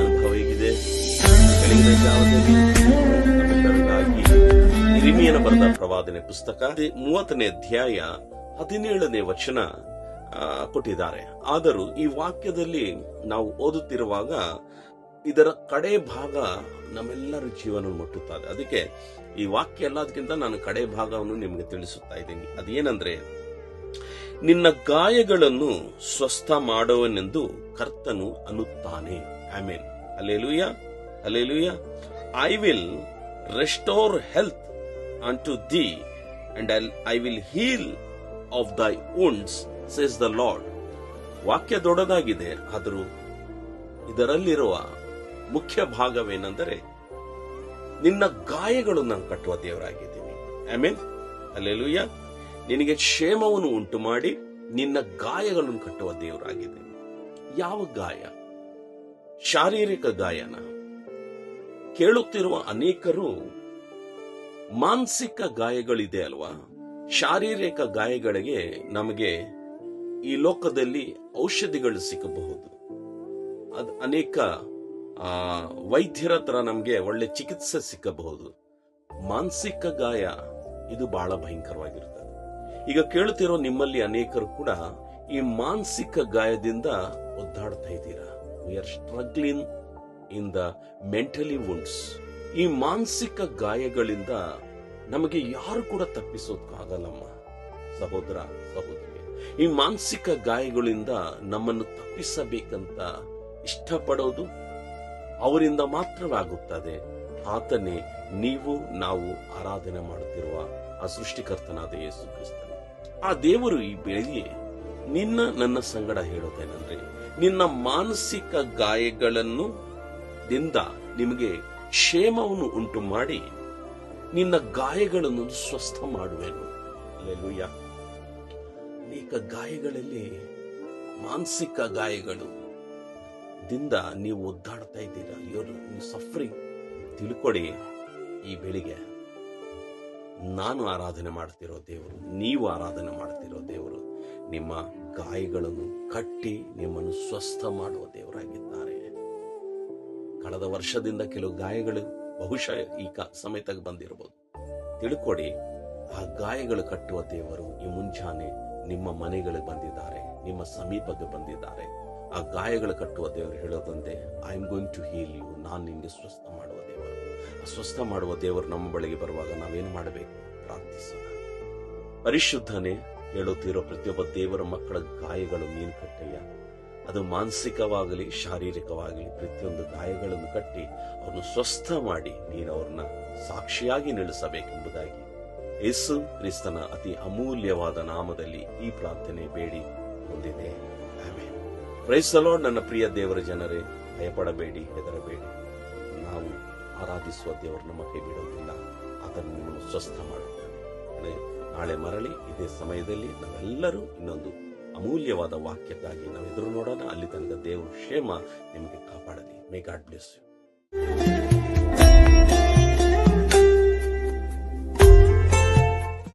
ಅನುಭವ ಹೇಗಿದೆ? ಬೆಳಗಿನ ಜಾವದಲ್ಲಿ ನಮ್ಮೆಲ್ಲರಿಗಾಗಿ ಇರಿಮಿಯನ ಬರೆದ ಪ್ರವಾದನೆ ಪುಸ್ತಕ 30ನೇ ಅಧ್ಯಾಯ 17ನೇ ವಚನ ಕೊಟ್ಟಿದ್ದಾರೆ. ಆದರೂ ಈ ವಾಕ್ಯದಲ್ಲಿ ನಾವು ಓದುತ್ತಿರುವಾಗ ಇದರ ಕಡೆ ಭಾಗ ನಮ್ಮೆಲ್ಲರ ಜೀವನ ಮುಟ್ಟುತ್ತದೆ. ಅದಕ್ಕೆ ಈ ವಾಕ್ಯ ಎಲ್ಲದಕ್ಕಿಂತ ನಾನು ಕಡೆ ಭಾಗವನ್ನು ನಿಮಗೆ ತಿಳಿಸುತ್ತಾ ಇದ್ದೀನಿ. ಅದೇನಂದ್ರೆ, ನಿನ್ನ ಗಾಯಗಳನ್ನು ಸ್ವಸ್ಥ ಮಾಡುವನೆಂದು ಕರ್ತನು ಅನ್ನುತ್ತಾನೆ. Amen. Hallelujah, hallelujah. I will restore health unto thee and I will heal of thy wounds says the Lord. ವಾಕ್ಯ ದೊಡ್ಡದಾಗಿದೆ, ಆದರೂ ಇದರಲ್ಲಿರುವ ಮುಖ್ಯ ಭಾಗವೇನೆಂದರೆ, ನಿನ್ನ ಗಾಯಗಳು ನಾನು ಕಟ್ಟುವ ದೇವರಾಗಿದ್ದೀನಿ. Amen, hallelujah. ನಿನಗೆ ಕ್ಷೇಮವನ್ನು ಉಂಟು ಮಾಡಿ ನಿನ್ನ ಗಾಯಗಳನ್ನು ಕಟ್ಟುವ ದೇವರಾಗಿದ್ದೀನಿ. ಯಾವ ಗಾಯ? ಶಾರೀರಿಕ ಗಾಯನ. ಕೇಳುತ್ತಿರುವ ಅನೇಕರು ಮಾನಸಿಕ ಗಾಯಗಳಿದೆ ಅಲ್ವಾ? ಶಾರೀರಿಕ ಗಾಯಗಳಿಗೆ ನಮಗೆ ಈ ಲೋಕದಲ್ಲಿ ಔಷಧಿಗಳು ಸಿಗಬಹುದು. ಅನೇಕ ವೈದ್ಯರ ಹತ್ರ ನಮಗೆ ಒಳ್ಳೆ ಚಿಕಿತ್ಸೆ ಸಿಕ್ಕಬಹುದು. ಮಾನಸಿಕ ಗಾಯ ಇದು ಬಹಳ ಭಯಂಕರವಾಗಿರುತ್ತದೆ. ಈಗ ಕೇಳುತ್ತಿರೋ ನಿಮ್ಮಲ್ಲಿ ಅನೇಕರು ಕೂಡ ಈ ಮಾನಸಿಕ ಗಾಯದಿಂದ ಒದ್ದಾಡ್ತಾ ಇದ್ದೀರಾ. We are struggling in the mentally wounds. ಈ ಮಾನಸಿಕ ಗಾಯಗಳಿಂದ ನಮಗೆ ಯಾರು ಕೂಡ ತಪ್ಪಿಸೋದಕ್ಕಾಗಲ್ಲಮ್ಮ ಸಹೋದರ, ಸಹೋದರಿ. ಈ ಮಾನಸಿಕ ಗಾಯಗಳಿಂದ ನಮ್ಮನ್ನು ತಪ್ಪಿಸಬೇಕಂತ ಇಷ್ಟಪಡೋದು ಅವರಿಂದ ಮಾತ್ರವೇ ಆಗುತ್ತದೆ. ಆತನೇ ನೀವು ನಾವು ಆರಾಧನೆ ಮಾಡುತ್ತಿರುವ ಆ ಸೃಷ್ಟಿಕರ್ತನಾದ ಯೇಸು ಕ್ರಿಸ್ತನು. ಆ ದೇವರು ಈ ಬೆಳಿಗ್ಗೆ ನನ್ನ ಸಂಗಡ ಹೇಳೋದೇನೆಂದ್ರೆ, ನಿನ್ನ ಮಾನಸಿಕ ಗಾಯಗಳನ್ನು ದಿಂದ ನಿಮಗೆ ಕ್ಷೇಮವನ್ನು ಉಂಟು ಮಾಡಿ ನಿನ್ನ ಗಾಯಗಳನ್ನು ಸ್ವಸ್ಥ ಮಾಡುವೆನು. ಹಲ್ಲೆಲೂಯಾ. ಅನೇಕ ಗಾಯಗಳಲ್ಲಿ ಮಾನಸಿಕ ಗಾಯಗಳು ದಿಂದ ನೀವು ಒದ್ದಾಡ್ತಾ ಇದ್ದೀರಾ. ನೀವು ಸಫರಿಂಗ್. ತಿಳ್ಕೊಡಿ, ಈ ಬೆಳಿಗ್ಗೆ ನಾನು ಆರಾಧನೆ ಮಾಡ್ತಿರೋ ದೇವರು, ನೀವು ಆರಾಧನೆ ಮಾಡ್ತಿರೋ ದೇವರು ನಿಮ್ಮ ಗಾಯಗಳನ್ನು ಕಟ್ಟಿ ನಿಮ್ಮನ್ನು ಸ್ವಸ್ಥ ಮಾಡುವ ದೇವರಾಗಿದ್ದಾರೆ. ಕಳೆದ ವರ್ಷದಿಂದ ಕೆಲವು ಗಾಯಗಳು ಬಹುಶಃ ಈ ಸಮೇತ ಬಂದಿರಬಹುದು. ತಿಳ್ಕೊಡಿ, ಆ ಗಾಯಗಳು ಕಟ್ಟುವ ದೇವರು ಈ ಮುಂಜಾನೆ ನಿಮ್ಮ ಮನೆಗಳಿಗೆ ಬಂದಿದ್ದಾರೆ, ನಿಮ್ಮ ಸಮೀಪಕ್ಕೆ ಬಂದಿದ್ದಾರೆ. ಆ ಗಾಯಗಳು ಕಟ್ಟುವ ದೇವರು ಹೇಳೋದಂತೆ, I am going to heal you. ನಾನು ನಿಮಗೆ ಸ್ವಸ್ಥ ಮಾಡುವ ದೇವರು. ಆ ಸ್ವಸ್ಥ ಮಾಡುವ ದೇವರು ನಮ್ಮ ಬಳಿಗೆ ಬರುವಾಗ ನಾವೇನು ಮಾಡಬೇಕು? ಪ್ರಾರ್ಥಿಸೋಣ. ಪರಿಶುದ್ಧನೇ, ಹೇಳುತ್ತಿರೋ ಪ್ರತಿಯೊಬ್ಬ ದೇವರ ಮಕ್ಕಳ ಗಾಯಗಳು ನೀನು ಕಟ್ಟಯ್ಯ. ಅದು ಮಾನಸಿಕವಾಗಲಿ ಶಾರೀರಿಕವಾಗಲಿ ಪ್ರತಿಯೊಂದು ಗಾಯಗಳನ್ನು ಕಟ್ಟಿ ಅವರನ್ನು ಸ್ವಸ್ಥ ಮಾಡಿ ನೀನು ಅವ್ರನ್ನ ಸಾಕ್ಷಿಯಾಗಿ ನಿಲ್ಲಿಸಬೇಕೆಂಬುದಾಗಿ ಯೇಸು ಕ್ರಿಸ್ತನ ಅತಿ ಅಮೂಲ್ಯವಾದ ನಾಮದಲ್ಲಿ ಈ ಪ್ರಾರ್ಥನೆ ಬೇಡಿ ಹೊಂದಿದೆ. ಆಮೆನ್. Praise the Lord. ನನ್ನ ಪ್ರಿಯ ದೇವರ ಜನರೇ, ಭಯಪಡಬೇಡಿ, ಹೆದರಬೇಡಿ. ನಾವು ಆರಾಧಿಸುವ ದೇವರು ನಮ್ಮ ಕೈ ಬಿಡೋದಿಲ್ಲ. ಅದನ್ನು ನಿಮ್ಮನ್ನು ಸ್ವಸ್ಥ ಮಾಡುತ್ತಾನೆ. ನಾಳೆ ಮರಳಿ ಇದೇ ಸಮಯದಲ್ಲಿ ನಾವೆಲ್ಲರೂ ಇನ್ನೊಂದು ಅಮೂಲ್ಯವಾದ ವಾಕ್ಯಕ್ಕಾಗಿ ನಾವು ಎದುರು ನೋಡೋಣ. ಅಲ್ಲಿ ತನಕ ದೇವರು ಕ್ಷೇಮ ನಿಮಗೆ ಕಾಪಾಡಲಿ. May God bless you.